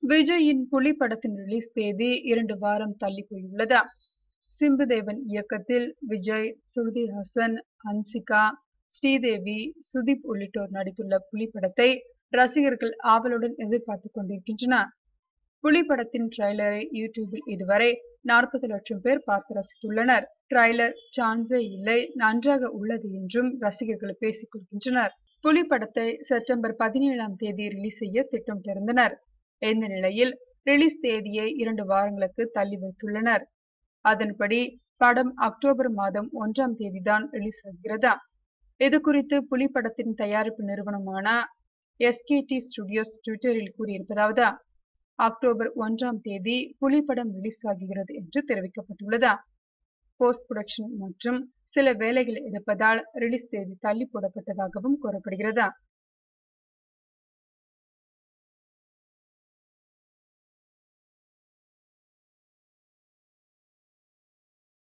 விஜயின் புலி படத்தின் ரிலீஸ் தேதி 2 வாரம் தள்ளி போயுள்ளது. சிம்புதேவன் இயக்கத்தில் விஜய், ஸ்ருதி ஹாசன், ஹன்சிகா, ஸ்ரீதேவி, சுதீப் உள்ளிட்டோர் நடித்துள்ள புலி படத்தை ரசிகர்கள் ஆவலுடன் எதிர்பார்த்துக் கொண்டிருக்கின்றனர். புலி படத்தின் ட்ரைலரை யூடியூபில் இதுவரை 40 லட்சம் பேர் பார்த்து ரசித்துள்ளனர். ட்ரைலர் சான்ஸே இல்லை, நன்றாக உள்ளது என்றும் ரசிகர்கள் பேசிக் கொள்கின்றனர். புலி படத்தை செப்டம்பர் 17ஆம் தேதி ரிலீஸ் செய்ய திட்டமிட்டிருந்தனர். இந்த நிலையில் ரிலீஸ் தேதியை 2 வாரங்களுக்கு தள்ளி வைத்துள்ளனர். அதன்படி படம் அக்டோபர் மாதம் 1ஆம் தேதிதான் ரிலீஸ் ஆகிறது. இது குறித்து புலி படத்தின் தயாரிப்பு நிறுவனமான SKT ஸ்டுடியோஸ் ட்விட்டரில் கூறியிருப்பதாவது, அக்டோபர் 1ஆம் தேதி புலி படம் ரிலீஸ் ஆகிறது என்று தெரிவிக்கப்பட்டுள்ளது. போஸ்ட் புரொடக்ஷன் மற்றும் சில வேலைகள் இருப்பதால் ரிலீஸ் தேதி தள்ளி போடப்பட்டதாகவும் கூறப்படுகிறது.